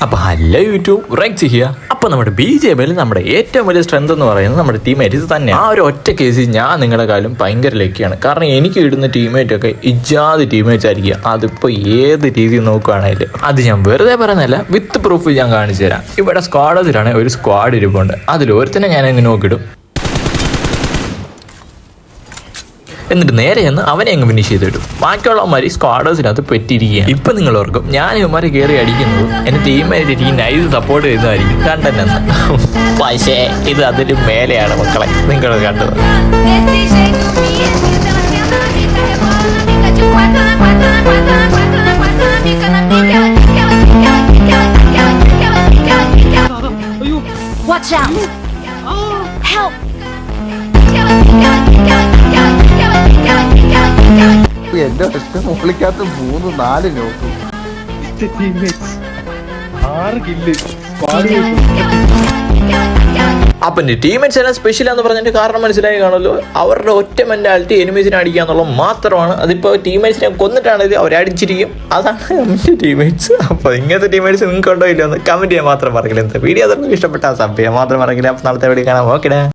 അപ്പോൾ hello YouTube Rex here. അപ്പോൾ നമ്മുടെ BGMയിൽ നമ്മുടെ ഏറ്റവും വലിയ സ്ട്രെങ്ത് എന്ന് പറയുന്നത് നമ്മുടെ ടീമേറ്റ്സ് തന്നെ. ആ ഒരു ഒറ്റ കേസിൽ ഞാൻ നിങ്ങളുടെ കാലം ഭയങ്കര ലക്കിയാണ്. കാരണം എനിക്ക് ഇടുന്ന ടീമേറ്റൊക്കെ ഇജാതി ടീമേറ്റ്സ് ആയിരിക്കുക. അതിപ്പോൾ ഏത് രീതിയിൽ നോക്കുകയാണെങ്കിലും അത് ഞാൻ വെറുതെ പറയുന്നതല്ല, വിത്ത് പ്രൂഫ് ഞാൻ കാണിച്ചു തരാം. ഇവിടെ സ്ക്വാഡസിലാണ് ഒരു സ്ക്വാഡ് ഇരിപ്പുണ്ട്. അതിൽ ഒരുത്തനെ ഞാൻ എങ്ങനെ നോക്കിയിടും, എന്നിട്ട് നേരെ ചെന്ന് അവനെ അങ്ങ് ഫിനിഷ് ചെയ്തിടും. ബാക്കിയുള്ളവന്മാർ സ്ക്വാഡേഴ്സിനകത്ത് പെറ്റിരിക്കുകയാണ്. ഇപ്പം നിങ്ങൾ ഓർക്കും ഞാൻ ഇവന്മാരെ കയറി അടിക്കുന്നത് എൻ്റെ ടീമായിട്ട് എനിക്ക് നൈസ് സപ്പോർട്ട് ചെയ്യുന്നതായിരിക്കും കണ്ടെന്ന്. പക്ഷേ ഇത് അതിലും മേലെയാണ് മക്കളെ നിങ്ങൾ കണ്ടത്. Watch out! Help! എന്റെ ഒറ്റ മുകളിക്കകത്ത് 3-4 നോക്കും. അപ്പം എൻ്റെ ടീമേറ്റ്സ് എല്ലാം സ്പെഷ്യൽ എന്ന് പറഞ്ഞതിൻ്റെ കാരണം മനസ്സിലായി കാണുമല്ലോ. അവരുടെ ഒറ്റ മെൻറ്റാലിറ്റി എനിമീസിനെ അടിക്കുക എന്നുള്ളത് മാത്രമാണ്. അതിപ്പോൾ ടീമേറ്റ്സിനെ കൊന്നിട്ടാണെങ്കിൽ അവരടിച്ചിരിക്കും. അതാണ് എൻ്റെ ടീമേറ്റ്സ്. അപ്പോൾ ഇങ്ങനത്തെ ടീമേറ്റ്സ് നിങ്ങൾക്ക് ഉണ്ടോ ഇല്ലയോ എന്ന് കമൻറ്റ് ചെയ്യാൻ മാത്രം പറയില്ല. എന്താ വീഡിയോ അതൊന്നും ഇഷ്ടപ്പെട്ട സബ് ചെയ്യാൻ മാത്രം പറയില്ല. അപ്പോൾ നാളത്തെ വീഡിയോ കാണാം. ഓക്കെ.